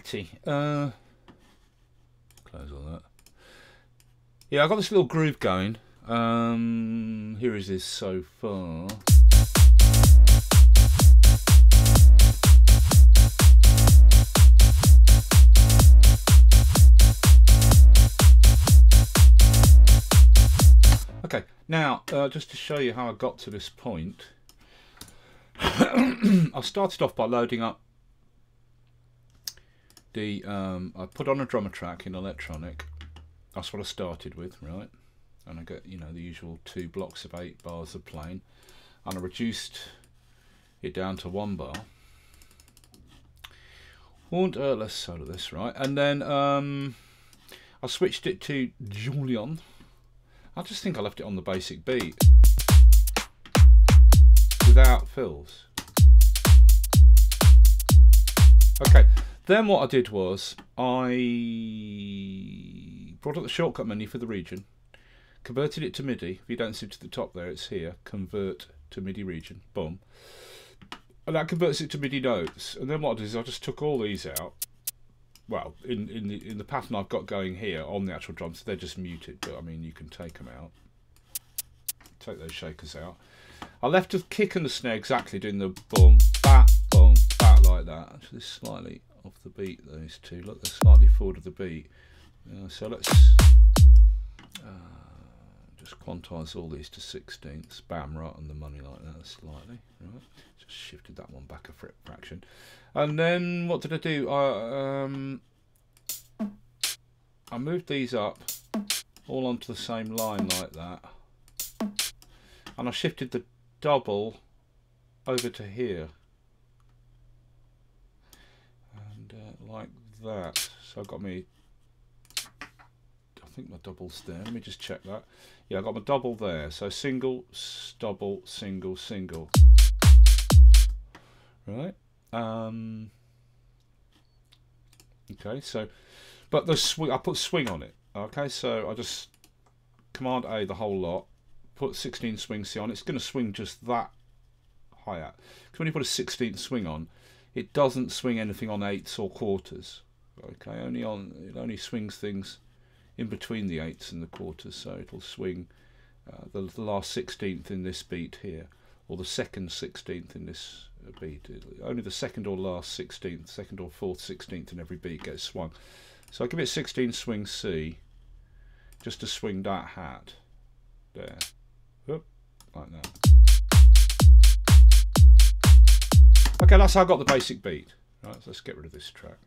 Alrighty. Close all that. Yeah, I got this little groove going. Here is this so far. Okay, now just to show you how I got to this point, I started off by loading up the. I put on a drummer track in electronic. That's what I started with, right? And I got, you know, the usual 2 blocks of 8 bars of playing, and I reduced it down to 1 bar. And let's solo this, right? And then I switched it to Julian. I just think I left it on the basic beat without fills. Okay, then what I did was I brought up the shortcut menu for the region, converted it to MIDI. If you don't see it to the top there, it's here. Convert to MIDI region. Boom. And that converts it to MIDI notes. And then what I did is I just took all these out. Well, in the pattern I've got going here on the actual drums, they're just muted, but I mean you can take them out. Take those shakers out. I left the kick and the snare exactly doing the boom, bat, like that. Actually, slightly off the beat, those two. Look, they're slightly forward of the beat. So let's just quantize all these to 16ths. Bam, right on the money like that, slightly. Right. Just shifted that one back a fraction. And then what did I do? I moved these up all onto the same line like that. And I shifted the double over to here. And like that. So I've got me, I think my double's there. Let me just check that. Yeah, I've got my double there. So single, double, single, single. Right. Okay, so, but the swing, I put swing on it. Okay, so I just Command A the whole lot, put 16 swing C on. It's going to swing just that hi-hat. Because when you put a 16th swing on, it doesn't swing anything on 8ths or quarters. Okay, it only swings things in between the 8ths and the quarters. So it'll swing the last 16th in this beat here, or the second 16th in this beat. Only the second or last 16th, second or fourth 16th in every beat gets swung. So I give it 16 swing C, just to swing that hat there. Oop, like that. Okay, that's how I got the basic beat. Right, so let's get rid of this track.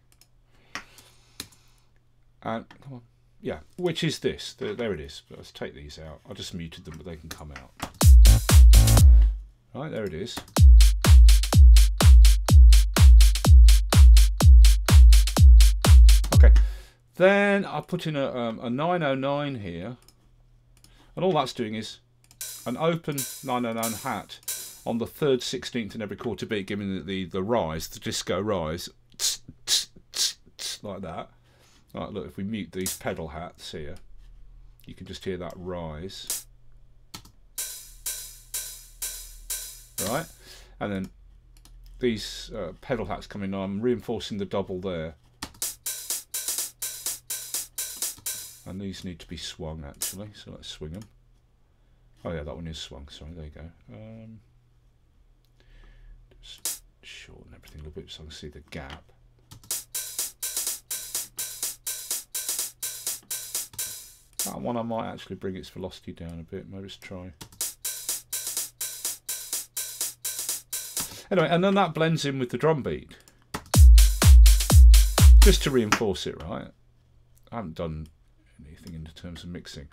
And come on, yeah, which is this? There it is. But let's take these out. I just muted them, but they can come out. Right, there it is. Okay, then I put in a 909 here, and all that's doing is an open 909 hat on the third 16th in every quarter beat, giving the rise, the disco rise, like that. Right, look, if we mute these pedal hats here, you can just hear that rise. Right, and then these pedal hats coming on, I'm reinforcing the double there. And these need to be swung actually, so let's swing them. Oh yeah, that one is swung, sorry, there you go. Just shorten everything a little bit so I can see the gap. That one I might actually bring its velocity down a bit, maybe let's try. Anyway, and then that blends in with the drum beat. Just to reinforce it, right? I haven't done anything in terms of mixing.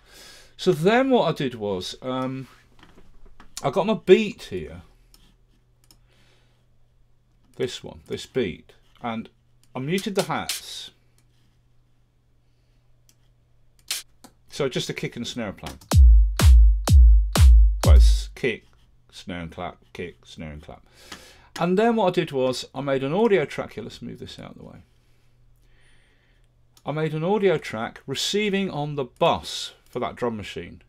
So then what I did was, I got my beat here. This one, this beat. And I muted the hats. So just a kick and snare playing. Well, it's kick, snare and clap, kick, snare and clap. And then what I did was I made an audio track here. Let's move this out of the way. I made an audio track receiving on the bus for that drum machine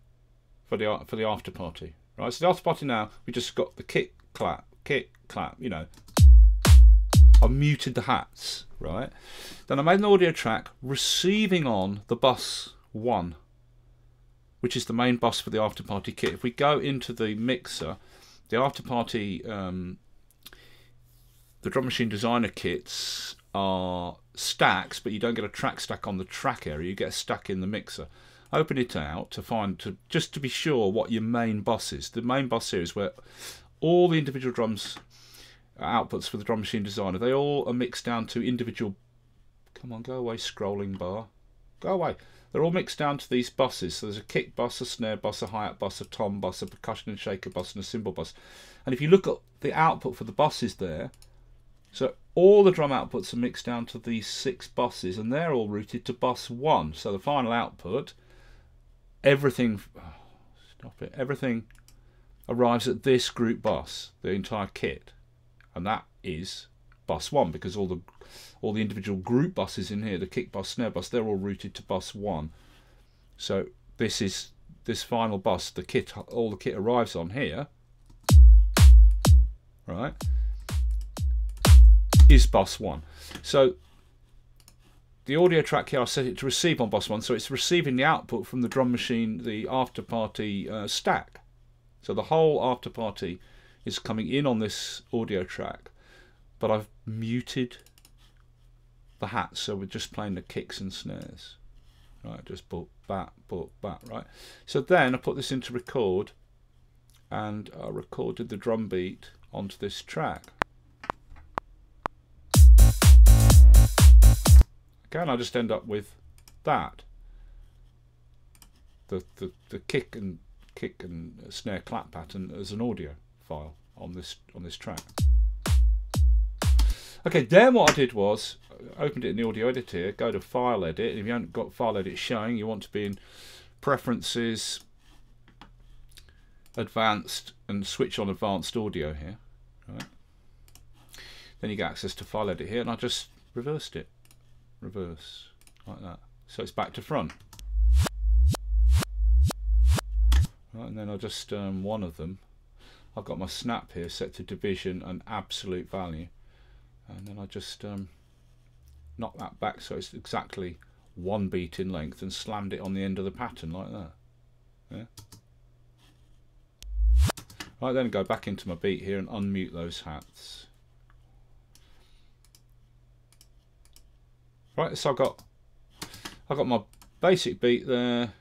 for the after party. Right, so the after party now we just got the kick clap, you know. I muted the hats, right? Then I made an audio track receiving on the bus 1, which is the main bus for the after party kit. If we go into the mixer, the after party, the drum machine designer kits are stacks, but you don't get a track stack on the track area. You get a stack in the mixer. Open it out just to be sure what your main bus is. The main bus here is where all the individual drums outputs for the drum machine designer, they all are mixed down to individual. Come on, go away, scrolling bar. Go away. They're all mixed down to these buses. So there's a kick bus, a snare bus, a hi-hat bus, a tom bus, a percussion and shaker bus, and a cymbal bus. And if you look at the output for the buses there, so all the drum outputs are mixed down to these 6 buses, and they're all routed to bus 1. So the final output, everything arrives at this group bus, the entire kit, and that is bus 1, because all the individual group buses in here, the kick bus, snare bus, they're all routed to bus 1. So this final bus, all the kit arrives on here, right, is bus 1. So the audio track here, I set it to receive on bus 1, so it's receiving the output from the drum machine, the after party stack. So the whole after party is coming in on this audio track, but I've muted the hats, so we're just playing the kicks and snares. Right, just boop, bat, right. So then I put this into record, and I recorded the drum beat onto this track. Okay, and I just end up with that. The kick and snare clap pattern as an audio file on this track. Okay, then what I did was I opened it in the audio editor here, go to file edit, and if you haven't got file edit showing, you want to be in preferences, advanced, and switch on advanced audio here, right? Then you get access to file edit here, and I just reversed it, reverse, like that, so it's back to front. Right, and then I just one of them, I've got my snap here set to division and absolute value, and then I just knock that back so it's exactly 1 beat in length, and slammed it on the end of the pattern like that. Yeah. Right, then go back into my beat here and unmute those hats. Right, so I've got my basic beat there.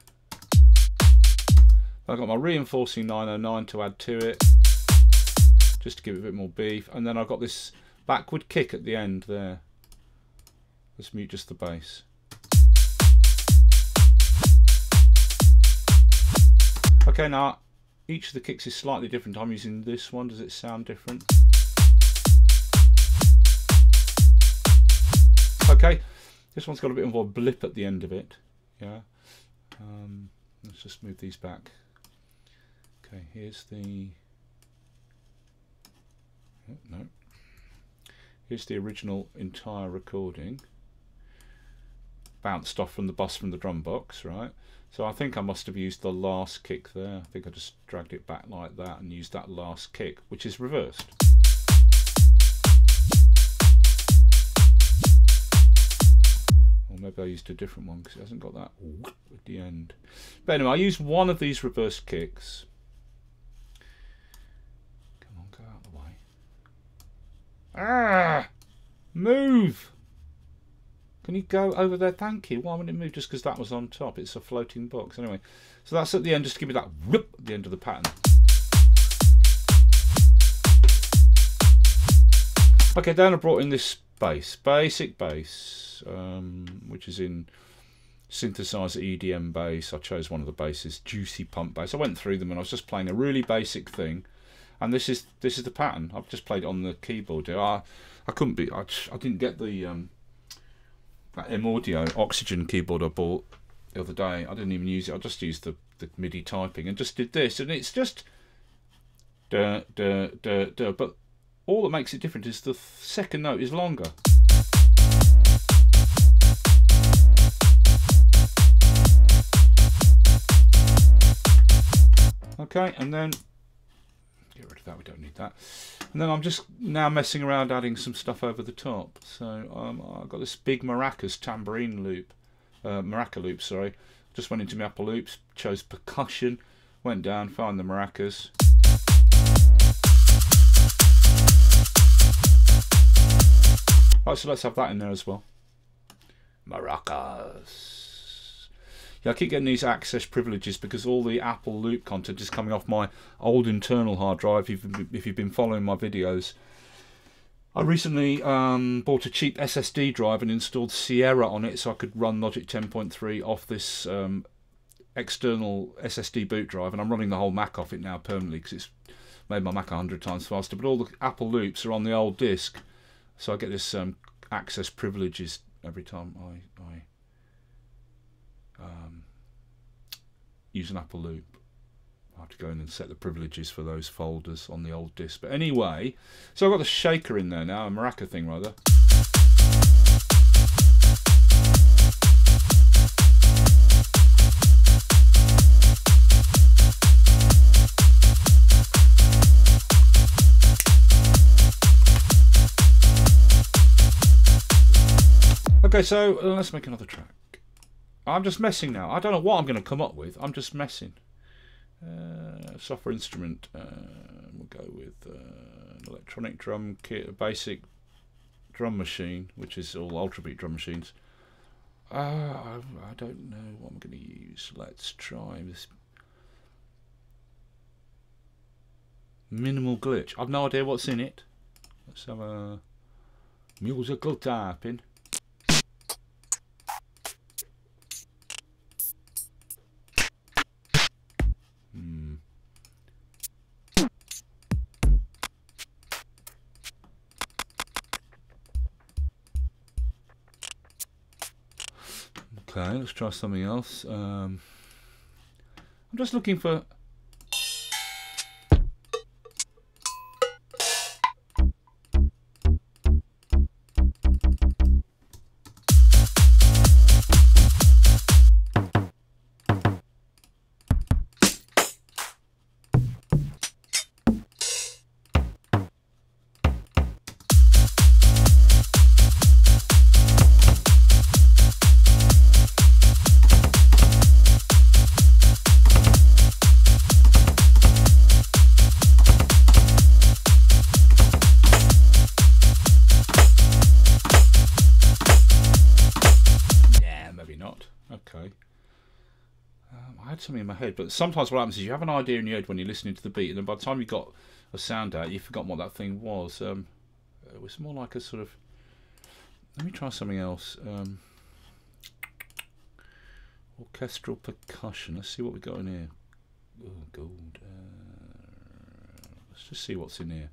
I've got my reinforcing 909 to add to it, just to give it a bit more beef, and then I've got this backward kick at the end there. Let's mute just the bass. Okay, now each of the kicks is slightly different. I'm using this one. Does it sound different? Okay, this one's got a bit more blip at the end of it. Yeah. Let's just move these back. Okay, here's the. No. Here's the original entire recording, bounced off from the bus from the drum box, right? So I think I must have used the last kick there. I think I just dragged it back like that and used that last kick, which is reversed. Or maybe I used a different one because it hasn't got that at the end. But anyway, I used one of these reversed kicks. Come on, go out of the way. Ah! Move! Can you go over there? Thank you. Why wouldn't it move? Just because that was on top. It's a floating box. Anyway, so that's at the end, just to give me that whoop at the end of the pattern. Okay, then I brought in this bass, basic bass, which is in synthesizer EDM bass. I chose one of the basses, Juicy Pump bass. I went through them and I was just playing a really basic thing. And this is the pattern. I've just played it on the keyboard. I couldn't be. I didn't get the that M-Audio Oxygen keyboard I bought the other day. I didn't even use it. I just used the MIDI typing and just did this, and it's just da da da da. But all that makes it different is the second note is longer. Okay, and then get rid of that. We don't need that. And then I'm just now messing around adding some stuff over the top. So I've got this big maracas tambourine loop, maraca loop, sorry. Just went into my upper loops, chose percussion, went down, found the maracas. Right, so let's have that in there as well. Maracas. Yeah, I keep getting these access privileges because all the Apple loop content is coming off my old internal hard drive. If you've been following my videos, I recently bought a cheap SSD drive and installed Sierra on it so I could run Logic 10.3 off this external SSD boot drive, and I'm running the whole Mac off it now permanently because it's made my Mac 100 times faster. But all the Apple loops are on the old disk, so I get this access privileges every time I use an Apple loop. I have to go in and set the privileges for those folders on the old disk. But anyway, so I've got the shaker in there now, a maraca thing rather. Okay, so let's make another track. I'm just messing now. I don't know what I'm going to come up with. I'm just messing. Software instrument. We'll go with an electronic drum kit, a basic drum machine, which is all Ultrabeat drum machines. I don't know what I'm going to use. Let's try this. Minimal glitch. I've no idea what's in it. Let's have a musical typing. Okay, let's try something else. I'm just looking for... something in my head, but sometimes what happens is you have an idea in your head when you're listening to the beat, and then by the time you got a sound out, you've forgotten what that thing was. It was more like a sort of... Let me try something else. Orchestral percussion. Let's see what we got in here. Oh, gold. Let's just see what's in here.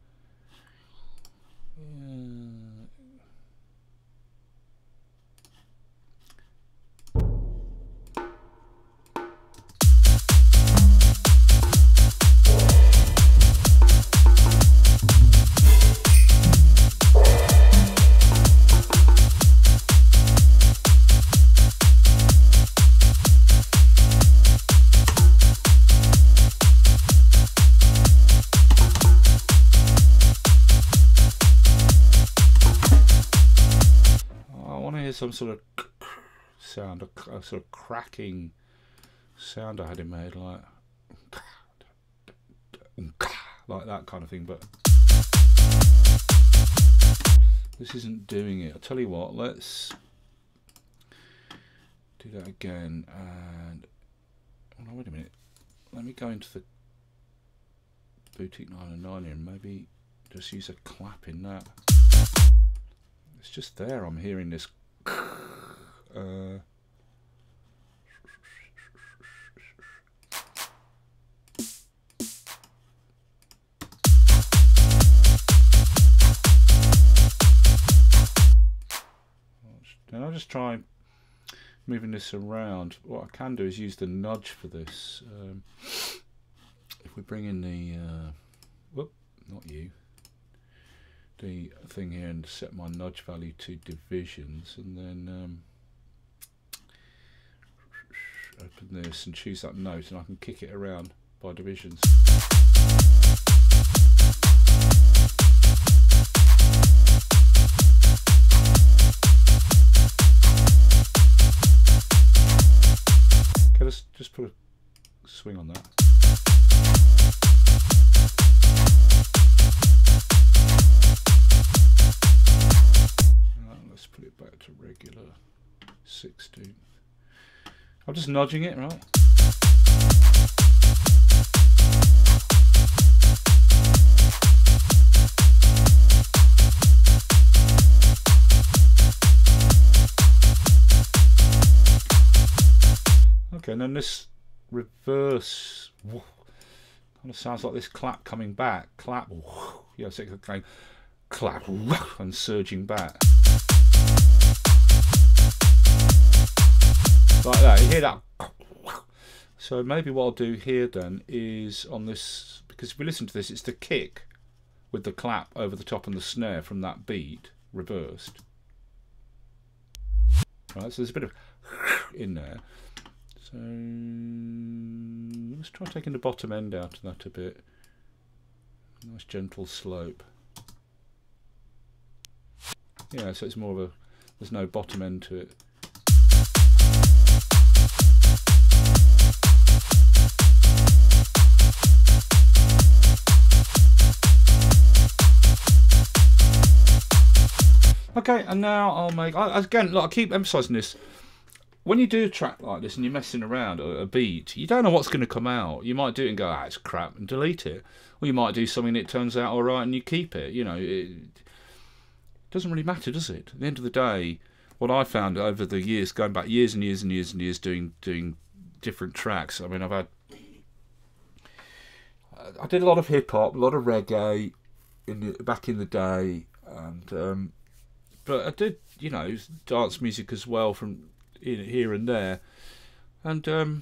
Some sort of sound, a sort of cracking sound I had in my head, like that kind of thing, but this isn't doing it. I'll tell you what, let's do that again. And oh no, wait a minute, let me go into the Boutique 909 here and maybe just use a clap in that. It's just there, I'm hearing this. Then I'll just try moving this around. What I can do is use the nudge for this. If we bring in the whoop, not you, the thing here, and set my nudge value to divisions, and then open this and choose that note, and I can kick it around by divisions. put a swing on that. Let's put it back to regular 16th. I'm just nudging it, right? Okay, and then this reverse kind of sounds like this clap coming back. Clap, yeah, it's like going clap and surging back. Like that, you hear that? So maybe what I'll do here then is on this, because if we listen to this, it's the kick with the clap over the top and the snare from that beat reversed. Right, so there's a bit of in there. So let's try taking the bottom end out of that a bit. Nice gentle slope. Yeah, so it's more of a, there's no bottom end to it. Okay, and now I'll make, again, look, I keep emphasising this. When you do a track like this and you're messing around a beat, you don't know what's going to come out. You might do it and go, ah, it's crap, and delete it. Or you might do something that turns out all right and you keep it. You know, it doesn't really matter, does it? At the end of the day, what I found over the years, going back years and years and years and years doing different tracks, I mean, I did a lot of hip-hop, a lot of reggae back in the day, and but I did, you know, dance music as well from here and there, and you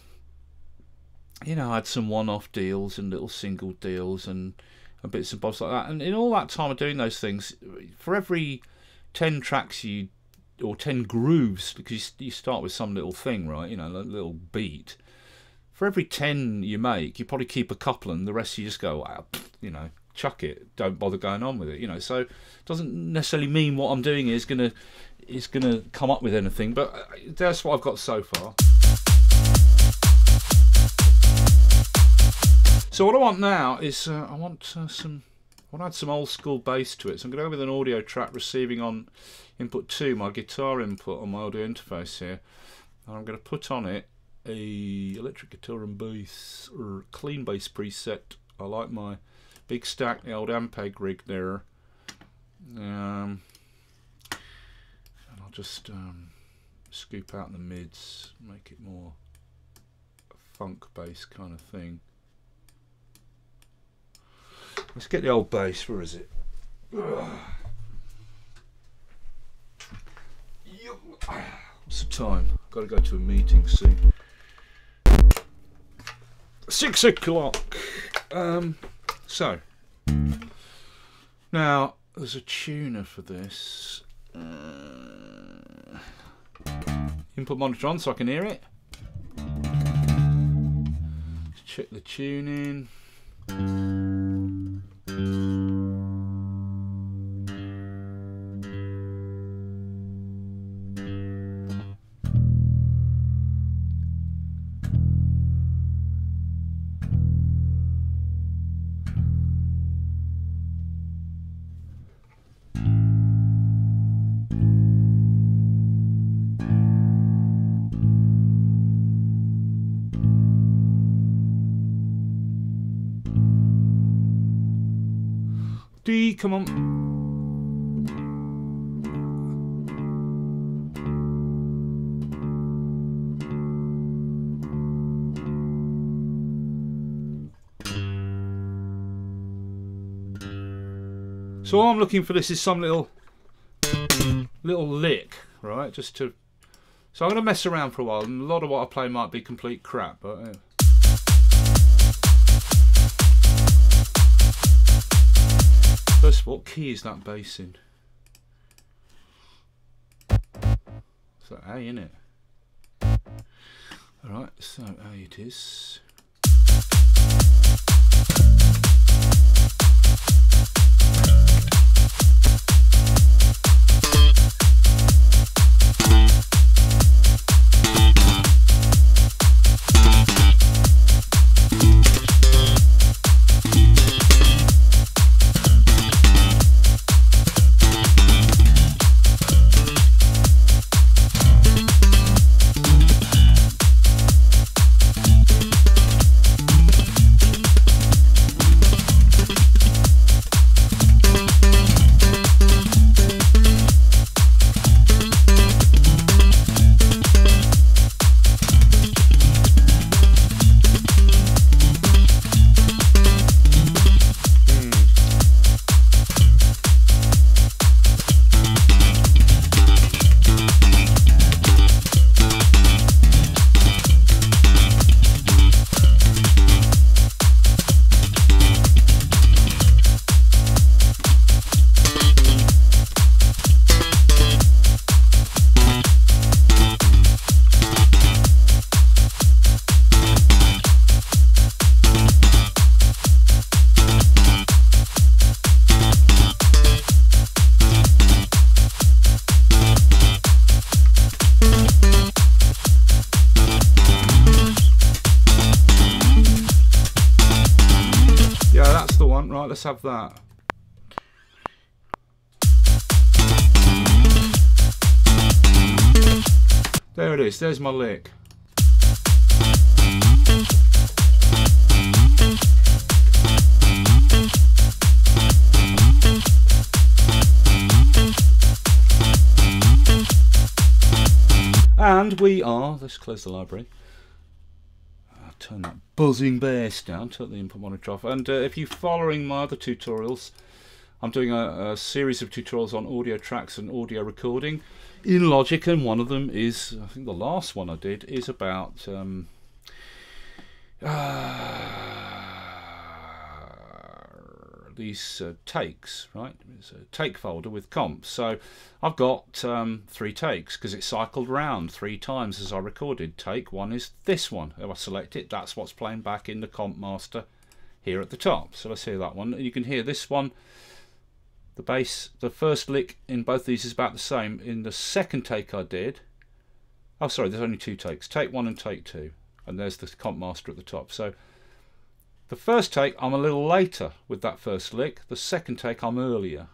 know, I had some one-off deals and little single deals and bits and bobs like that. And in all that time of doing those things, for every 10 tracks or 10 grooves, because you start with some little thing, right? You know, a little beat. For every 10 you make, you probably keep a couple, and the rest you just go, wow, you know, chuck it. Don't bother going on with it. You know, so it doesn't necessarily mean what I'm doing is gonna come up with anything, but that's what I've got so far. So what I want now is I want to add some old school bass to it. So I'm going to go with an audio track receiving on input 2, my guitar input on my audio interface here, and I'm going to put on it a electric guitar and bass or clean bass preset. I like my big stack, the old Ampeg rig there. And I'll just scoop out the mids, make it more a funk bass kind of thing. Let's get the old bass. Where is it? What's the time? Got to go to a meeting soon. 6 o'clock. So now there's a tuner for this. Input monitor on so I can hear it. Let's check the tuning. D, come on. So all I'm looking for this is some little lick, right? Just to. So I'm going to mess around for a while, and a lot of what I play might be complete crap, but. First, what key is that bass in? It's that A, isn't it? Alright, so A it is. let's have that. There it is, there's my lick. And we are, let's close the library. I'll turn that buzzing bass down, turn the input monitor off. And if you're following my other tutorials, I'm doing a series of tutorials on audio tracks and audio recording in Logic, and one of them is, I think the last one I did, is about these takes, right? It's a take folder with comps. So I've got 3 takes because it cycled round 3 times as I recorded. Take 1 is this one. If I select it, that's what's playing back in the comp master here at the top. So let's hear that one. You can hear this one. The bass, the first lick in both these is about the same. In the second take I did, oh sorry, there's only 2 takes. Take 1 and take 2. And there's the comp master at the top. So the first take, I'm a little later with that first lick. The second take, I'm earlier.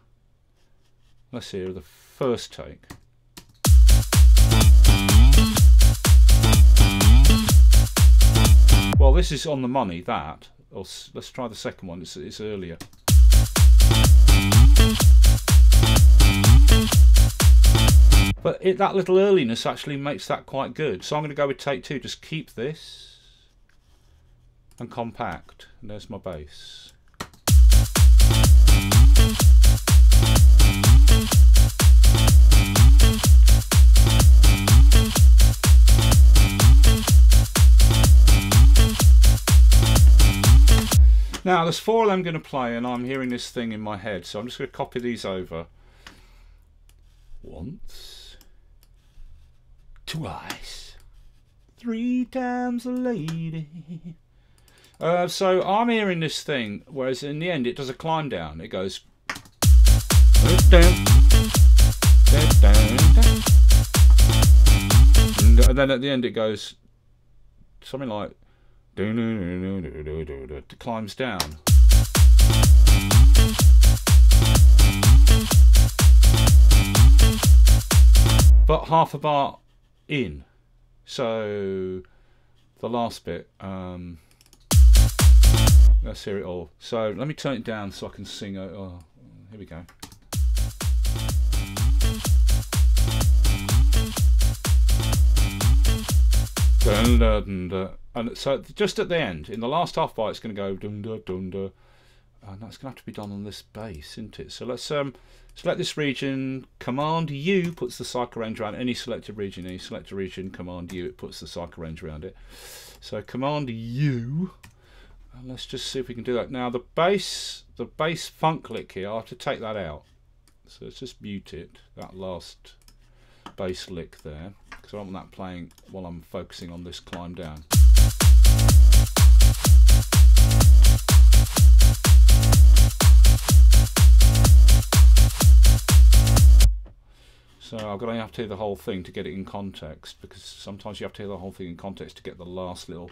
Let's hear the first take. Well, this is on the money, that. Or let's try the second one, it's earlier. But that little earliness actually makes that quite good. So I'm going to go with take 2, just keep this. And compact, and there's my bass. Now there's 4 of them going to play, and I'm hearing this thing in my head, so I'm just going to copy these over. Once, twice, 3 times a lady. So I'm hearing this thing, whereas in the end it does a climb down. It goes and then at the end it goes something like it climbs down. But half a bar in. So the last bit, let's hear it all. So let me turn it down so I can sing. Oh, here we go. Dun, dun, dun. And so just at the end, in the last half bar, it's going to go dun, dun, dun, dun. And that's going to have to be done on this bass, isn't it? So let's select this region. Command U puts the cycle range around any selected region. Any selected region, Command U, it puts the cycle range around it. So Command U. And let's just see if we can do that. Now the bass funk lick here, I have to take that out. So let's just mute it, that last bass lick there, because I don't want that playing while I'm focusing on this climb down. So I'm going to have to hear the whole thing to get it in context, because sometimes you have to hear the whole thing in context to get the last little.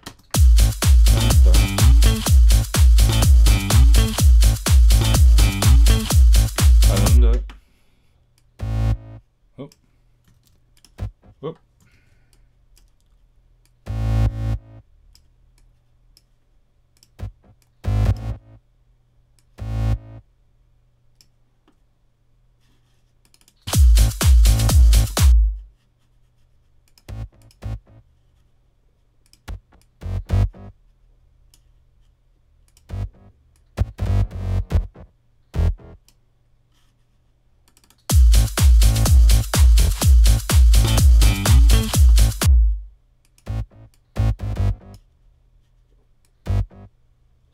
And whoop, whoop.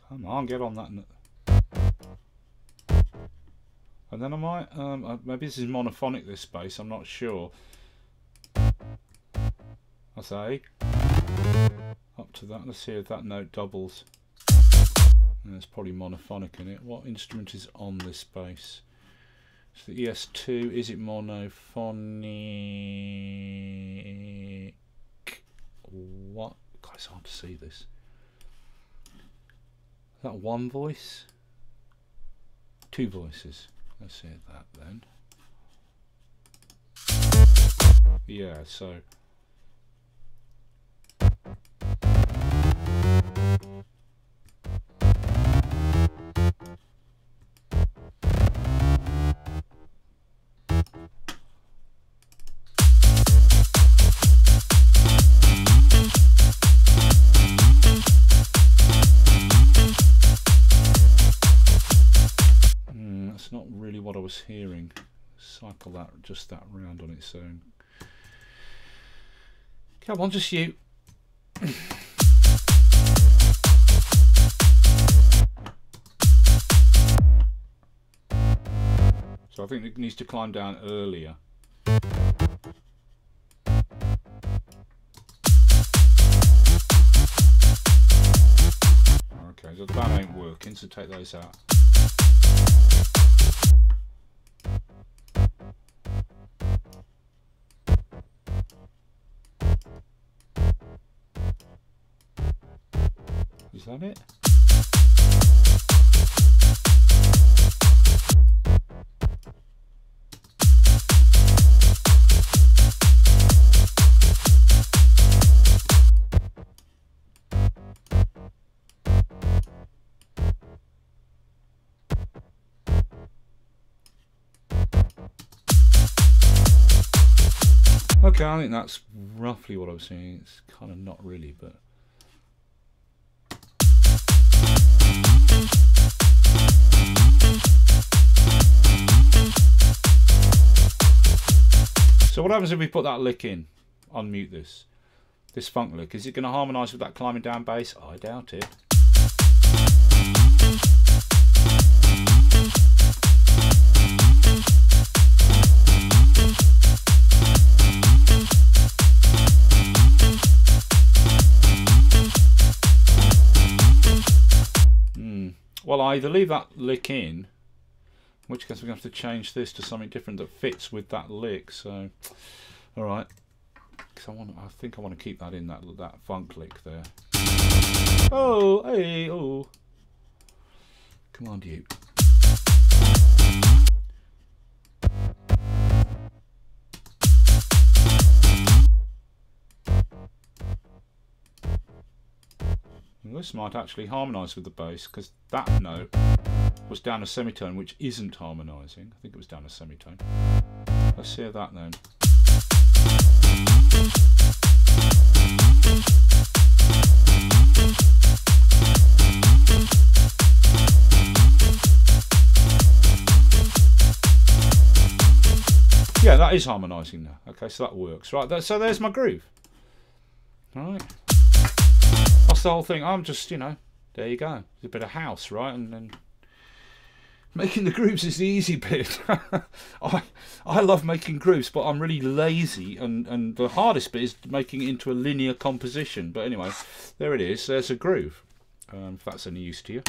Come on, get on that. And then I might, maybe this is monophonic, this bass, I'm not sure. I say, up to that, let's see if that note doubles. And there's probably monophonic in it. What instrument is on this bass? It's the ES2, is it monophonic? What? God, it's hard to see this. Is that one voice? 2 voices. Let's hear that then. Yeah, so that's not really what I was hearing. Cycle that, just that round on its own. Come on, just you. So I think it needs to climb down earlier. Okay, so that ain't working, so take those out. Is that it? Okay, I think that's roughly what I was saying. It's kind of not really, but so what happens if we put that lick in? Unmute this funk lick. Is it going to harmonise with that climbing down bass? I doubt it. Well, I either leave that lick in, in which case we're going to have to change this to something different that fits with that lick. So, all right, because I think I want to keep that in that funk lick there. Oh, hey, oh, come on, you. This might actually harmonise with the bass, because that note was down a semitone, which isn't harmonising. I think it was down a semitone. Let's hear that then. Yeah, that is harmonising now. Okay, so that works. Right, so there's my groove. All right. That's the whole thing. I'm just, you know, there you go. It's a bit of house, right? And then making the grooves is the easy bit. I love making grooves, but I'm really lazy, and the hardest bit is making it into a linear composition. But anyway, there it is. There's a groove. If that's any use to you.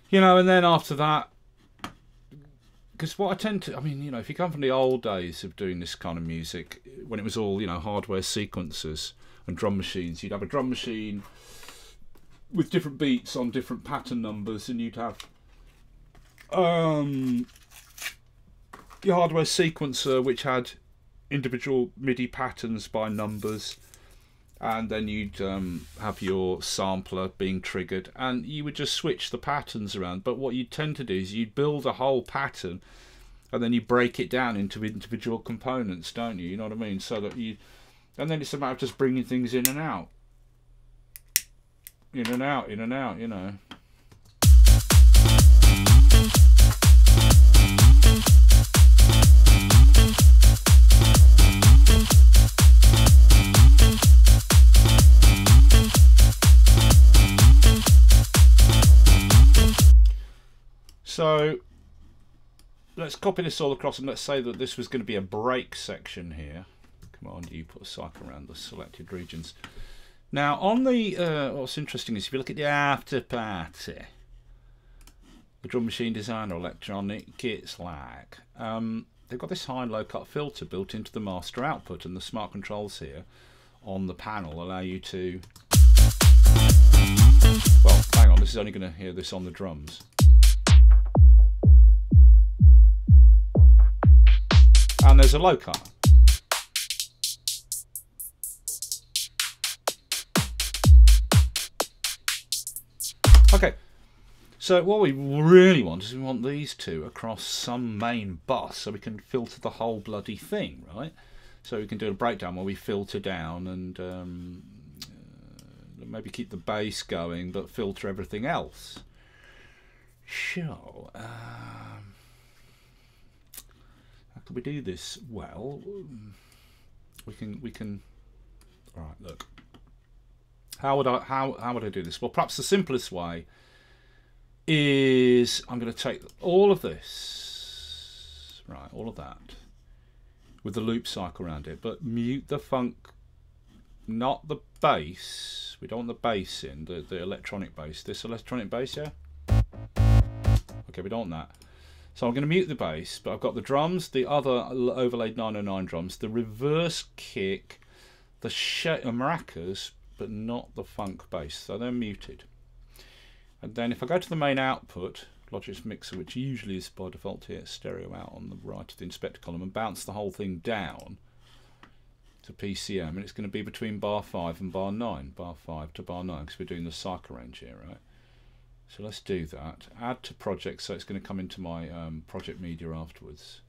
You know, and then after that, because what I tend to, I mean, you know, if you come from the old days of doing this kind of music, when it was all, you know, hardware sequencers and drum machines, you'd have a drum machine with different beats on different pattern numbers, and you'd have your hardware sequencer which had individual MIDI patterns by numbers, and then you'd have your sampler being triggered, and you would just switch the patterns around. But what you tend to do is you'd build a whole pattern and then you break it down into individual components, don't you? You know what I mean? So that you, and then it's a matter of just bringing things in and out, in and out, in and out, you know. let's copy this all across, and let's say that this was going to be a break section here. Command U, put a cycle around the selected regions. Now on the what's interesting is if you look at the after party, the drum machine designer electronic kits like they've got this high and low cut filter built into the master output, and the smart controls here on the panel allow you to, well, hang on, this is only going to hear this on the drums. And there's a low cut. Okay, so what we really want is we want these two across some main bus so we can filter the whole bloody thing, right? So we can do a breakdown where we filter down and maybe keep the bass going but filter everything else. Sure. How can we do this? Well, we can. All right, look. How would I do this? Well, perhaps the simplest way is I'm going to take all of this, right, all of that, with the loop cycle around it, but mute the funk, not the bass. We don't want the bass in, the electronic bass. This electronic bass, yeah? Okay, we don't want that. So I'm going to mute the bass, but I've got the drums, the other overlaid 909 drums, the reverse kick, the maracas, but not the funk bass, so they're muted. And then if I go to the main output, Logic's mixer, which usually is by default here, stereo out on the right of the inspector column, and bounce the whole thing down to PCM, and it's going to be between bar 5 and bar 9, bar 5 to bar 9, because we're doing the cycle range here, right? So let's do that. Add to project, so it's going to come into my project media afterwards.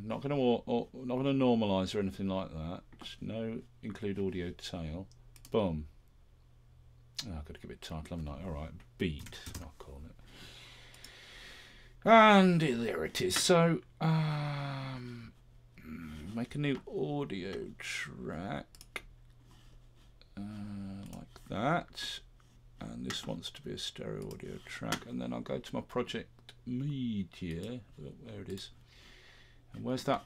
Not going to normalize or anything like that. No, include audio tail. Boom. Oh, I've got to give it a title, haven't I? All right, beat. I'll call it. And there it is. So make a new audio track like that. And this wants to be a stereo audio track. And then I'll go to my project media. Oh, there it is. And where's that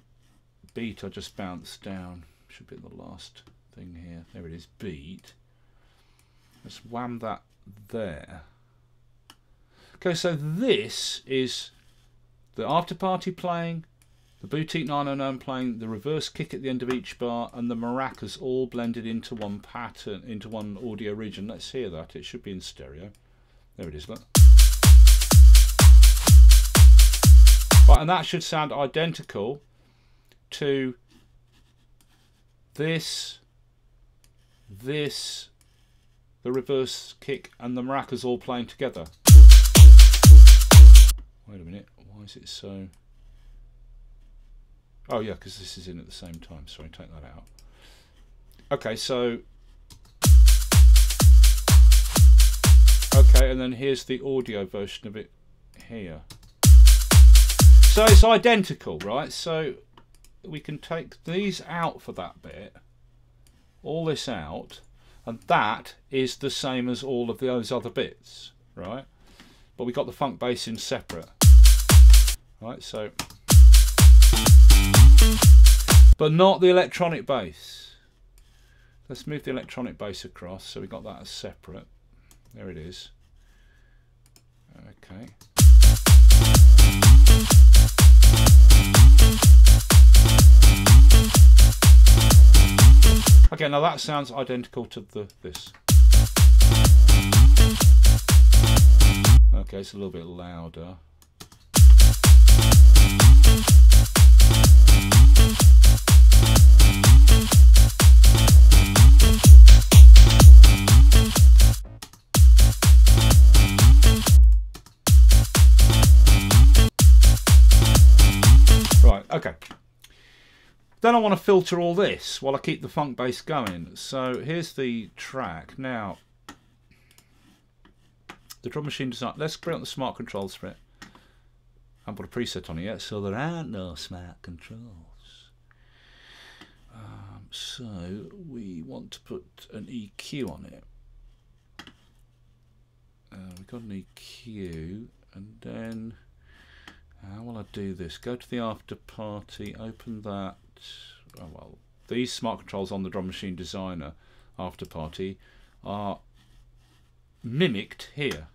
beat I just bounced down? Should be the last thing here. There it is, beat. Let's wham that there. Okay, so this is the after party playing, the boutique 909 playing, the reverse kick at the end of each bar, and the maracas all blended into one pattern, into one audio region. Let's hear that. It should be in stereo. There it is, look. Right, and that should sound identical to this, the reverse kick, and the maracas all playing together. Wait a minute, why is it so... Oh yeah, because this is in at the same time. Sorry, take that out. Okay, so... Okay, and then here's the audio version of it here. So it's identical, right? So we can take these out for that bit, all this out, and that is the same as all of those other bits, right? But we got the funk bass in separate, right? So, but not the electronic bass. Let's move the electronic bass across, so we got that as separate. There it is. Okay. Okay, now that sounds identical to this. Okay, it's a little bit louder. Right, okay. Then I want to filter all this while I keep the funk bass going. So here's the track. Now, the drum machine design. Let's bring up the smart controls for it. I haven't put a preset on it yet, so there aren't no smart controls. So we want to put an EQ on it. We've got an EQ, and then How will I do this? Go to the after party, open that. Oh, well, these smart controls on the Drum Machine Designer after party are mimicked here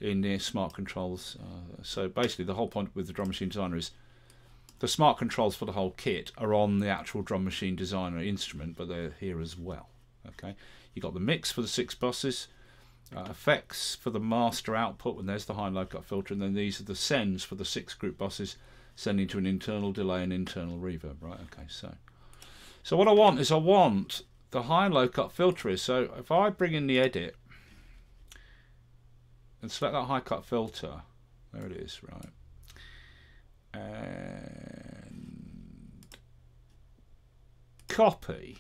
in the smart controls. So basically the whole point with the Drum Machine Designer is the smart controls for the whole kit are on the actual Drum Machine Designer instrument, but they're here as well. Okay, you got the mix for the 6 buses, effects for the master output, and there's the high and low cut filter, and then these are the sends for the 6 group buses, sending to an internal delay and internal reverb. Right, okay, so what I want is the high and low cut filter is, so if I bring in the edit and select that high cut filter, there it is, right, and copy,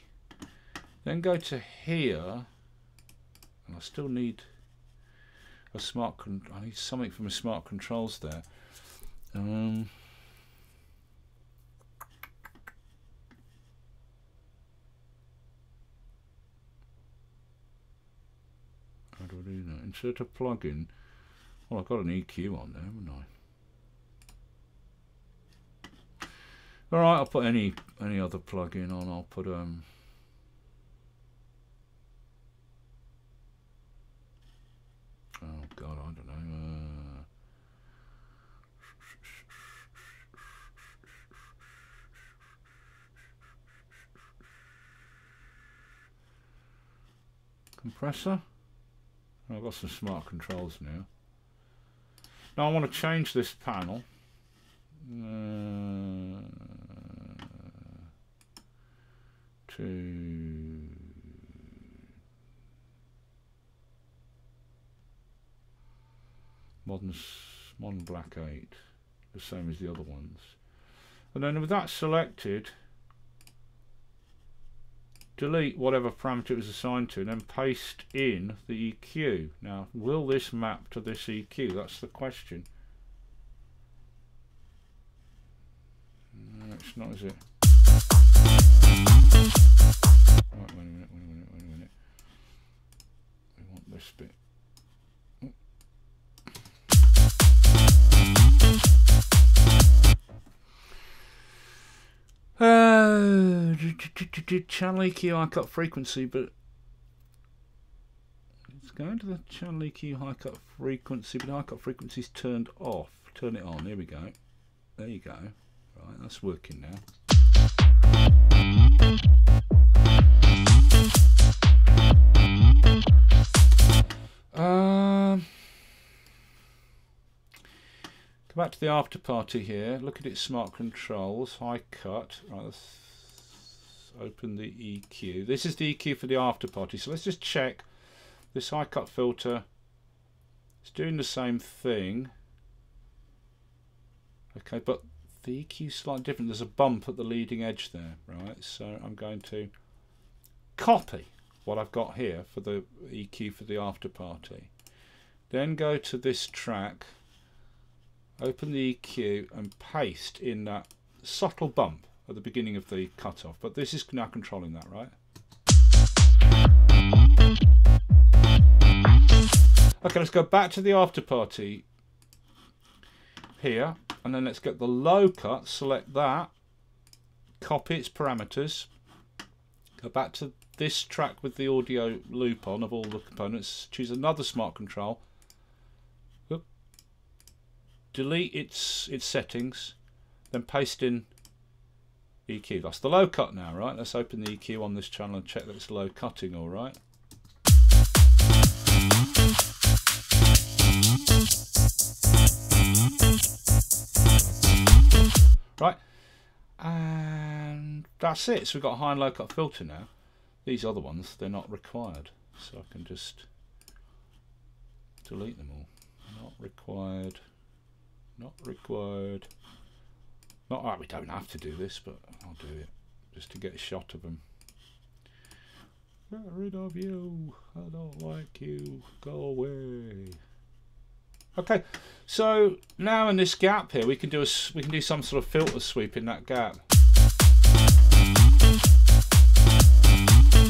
then go to here, and I still need a I need something from the smart controls there. How do I do that? Insert a plugin. Well, I've got an EQ on there, haven't I? Alright, I'll put any other plugin on. I'll put oh god, I don't know. Compressor. I've got some smart controls now. Now I want to change this panel. To modern black 8, the same as the other ones, and then with that selected, delete whatever parameter it was assigned to, and then paste in the EQ. Now, will this map to this EQ? That's the question. No, it's not, is it? Right, wait a minute. We want this bit. Channel EQ high cut frequency, but it's going to the channel EQ high cut frequency, but high cut frequency is turned off. Turn it on. Here we go. There you go. Right, that's working now. Go back to the after party here. Look at its smart controls. High cut. Right, let's open the EQ. This is the EQ for the after party. So let's just check this high cut filter. It's doing the same thing. Okay, but the EQ is slightly different. There's a bump at the leading edge there, right? So I'm going to copy what I've got here for the EQ for the after party. Then go to this track, open the EQ and paste in that subtle bump at the beginning of the cutoff. But this is now controlling that, right? Okay, let's go back to the after party here, and then let's get the low cut, select that, copy its parameters, go back to this track with the audio loop on of all the components, choose another smart control, delete its settings, then paste in EQ. That's the low cut now, right? Let's open the EQ on this channel and check that it's low cutting all right. Right, and that's it. So we've got a high and low cut filter now. These other ones, they're not required, so I can just delete them all. Not required. Not required. Not right, we don't have to do this, but I'll do it just to get a shot of them. Get rid of you. I don't like you. Go away. Okay, so now in this gap here, we can do some sort of filter sweep in that gap.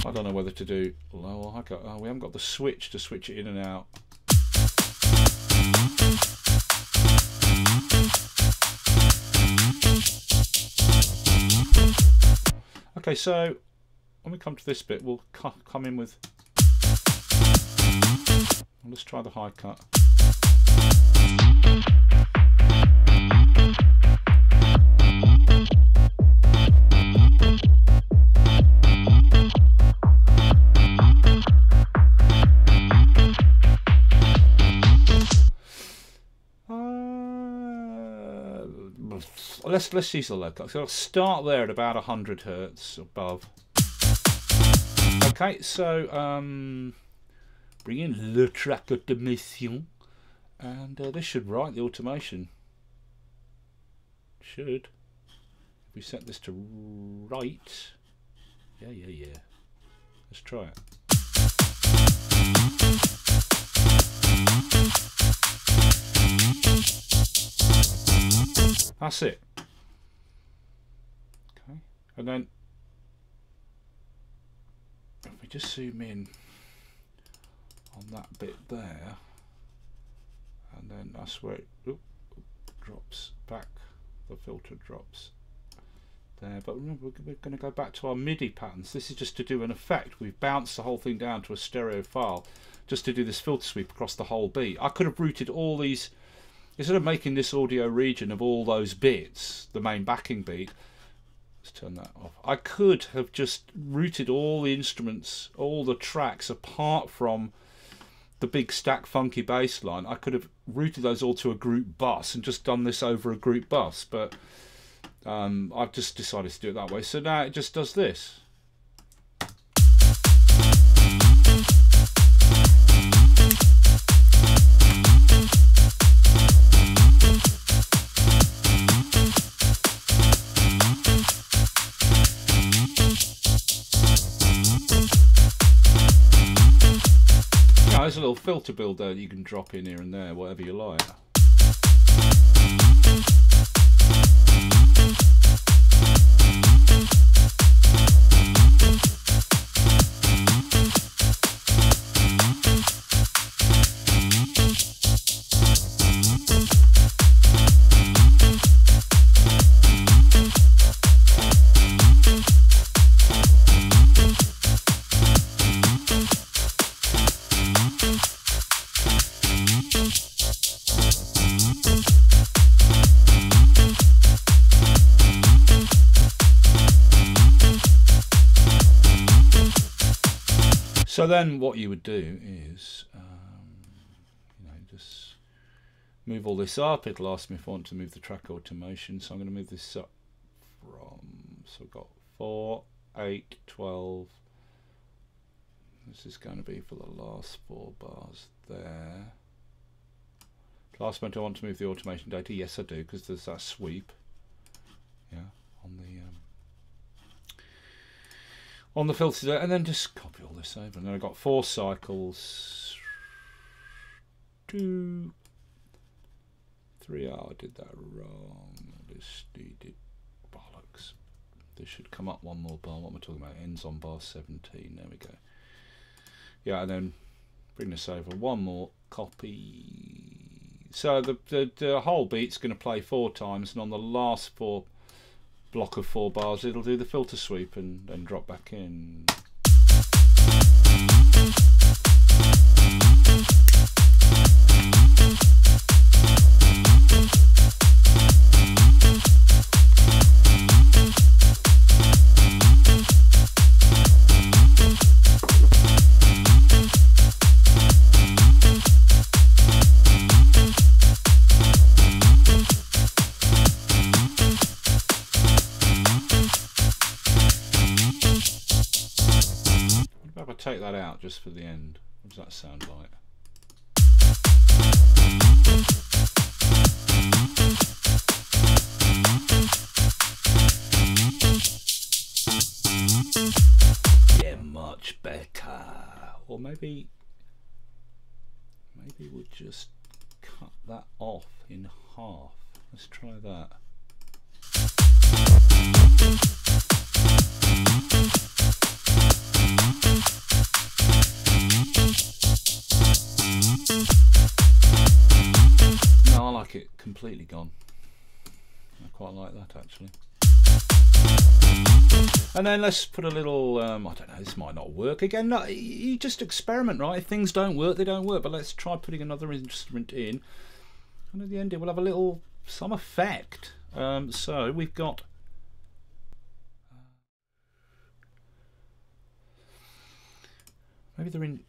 I don't know whether to do low or high cut. Oh, we haven't got the switch to switch it in and out. Okay, so when we come to this bit, we'll come in with. Let's try the high cut. Let's use the low cut. So I'll start there at about 100 Hertz above. Okay, so bring in le track automation, and this should write the automation. Should. If we set this to write, yeah. Let's try it. That's it. Okay, and then if we just zoom in on that bit there, and then that's where it drops back, the filter drops there. But remember, we're going to go back to our MIDI patterns. This is just to do an effect. We've bounced the whole thing down to a stereo file just to do this filter sweep across the whole beat. I could have routed all these, instead of making this audio region of all those bits, the main backing beat. Let's turn that off. I could have just routed all the instruments, all the tracks apart from the big stack funky bass line. I could have routed those all to a group bus and just done this over a group bus, but I've just decided to do it that way. So now it just does this. There's a little filter build there that you can drop in here and there, whatever you like. So then what you would do is, just move all this up. It'll ask me if I want to move the track automation. So I'm going to move this up from, so I've got 4, 8, 12. This is going to be for the last 4 bars there. Last one, do I want to move the automation data? Yes, I do, because there's that sweep. Yeah, on the filter there, and then just copy all this over. And then I've got 4 cycles. 2, 3. Oh, I did that wrong. This needed bollocks. This should come up one more bar. What am I talking about? It ends on bar 17. There we go. Yeah, and then bring this over. One more copy. So the whole beat's going to play 4 times, and on the last 4 block of 4 bars it'll do the filter sweep and then drop back in. Take that out just for the end. What does that sound like? Yeah, much better. Or maybe we'll just cut that off in half. Let's try that. No, I like it completely gone. I quite like that actually. And then let's put a little, I don't know, this might not work. Again, no, you just experiment, right? If things don't work, they don't work. But let's try putting another instrument in. And at the end, we'll have a little, some effect. So we've got... maybe they're in...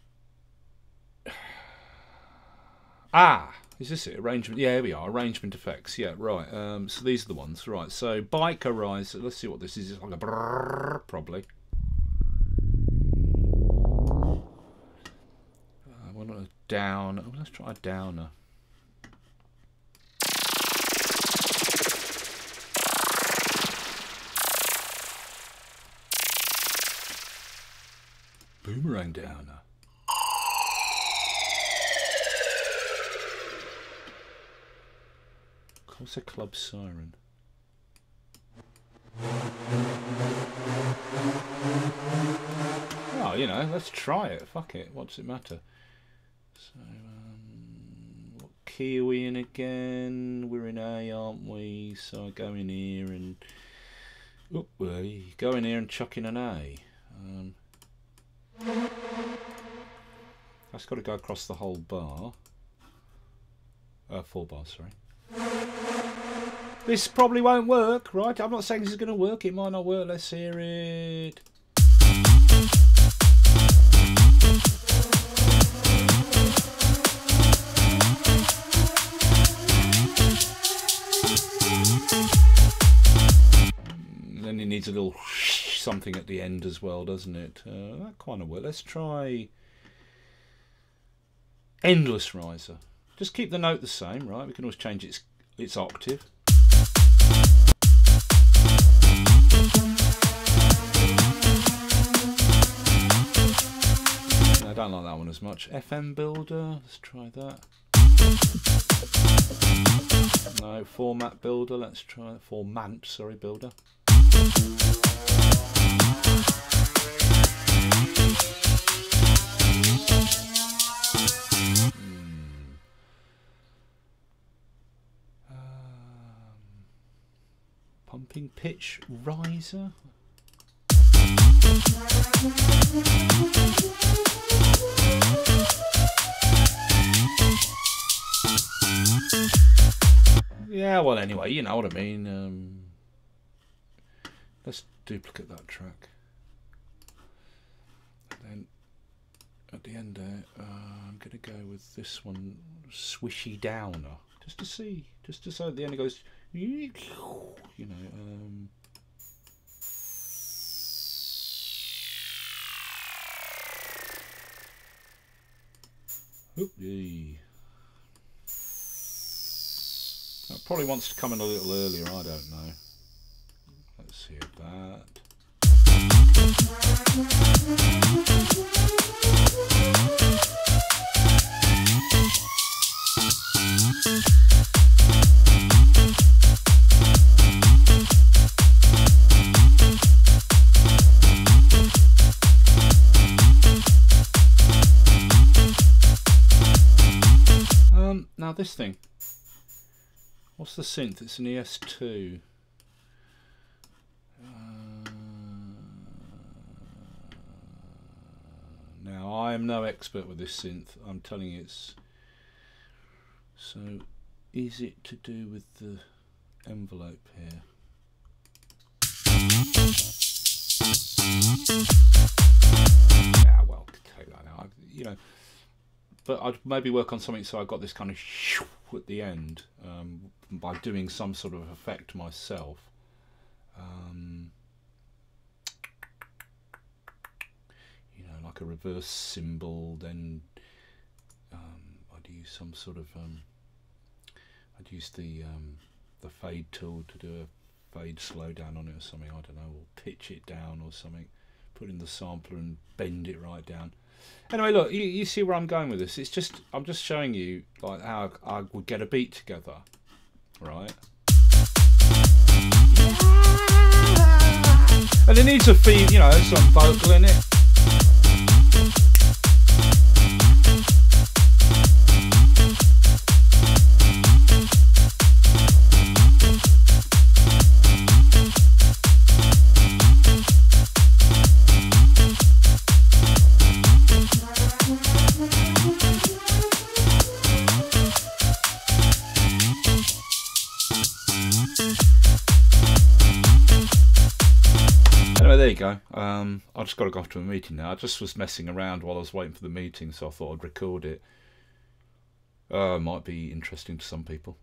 ah! Is this it? Arrangement? Yeah, here we are. Arrangement effects. Yeah, right. So these are the ones. Right. So biker rise. Let's see what this is. It's like a brrrr, probably. I want a down. Oh, let's try a downer. Boomerang downer. What's a club siren? Oh, you know, let's try it. Fuck it. What's it matter? So, what key are we in again? We're in A, aren't we? So I go in here and... oop, go in here and chuck in an A. That's got to go across the whole bar. 4 bars, sorry. This probably won't work, right? I'm not saying this is going to work. It might not work. Let's hear it. Then it needs a little something at the end as well, doesn't it? That kind of works. Let's try endless riser. Just keep the note the same, right? We can always change its octave. I don't like that one as much. FM builder, let's try that. No, format builder, let's try format, sorry, builder. Pumping pitch riser. Yeah, well, anyway, you know what I mean. Let's duplicate that track. And then at the end there, I'm going to go with this one, swishy downer, just to see, just to so at the end it goes, you know. Oopsie. That probably wants to come in a little earlier, I don't know. Let's hear that. Now this thing. What's the synth? It's an ES2. Now I am no expert with this synth. I'm telling you it's... So is it to do with the envelope here? Yeah, well, take that out. You know, but I'd maybe work on something so I got this kind of at the end by doing some sort of effect myself. You know, like a reverse cymbal. Then I'd use some sort of I'd use the fade tool to do a fade slowdown on it or something. I don't know, or pitch it down or something. Put in the sampler and bend it right down. Anyway, look, you see where I'm going with this. It's just, I'm just showing you like how I would get a beat together, right? And it needs a feed, you know, some vocal in it. there you go. I just got to go off to a meeting now. I just was messing around while I was waiting for the meeting, so I thought I'd record it. Might be interesting to some people.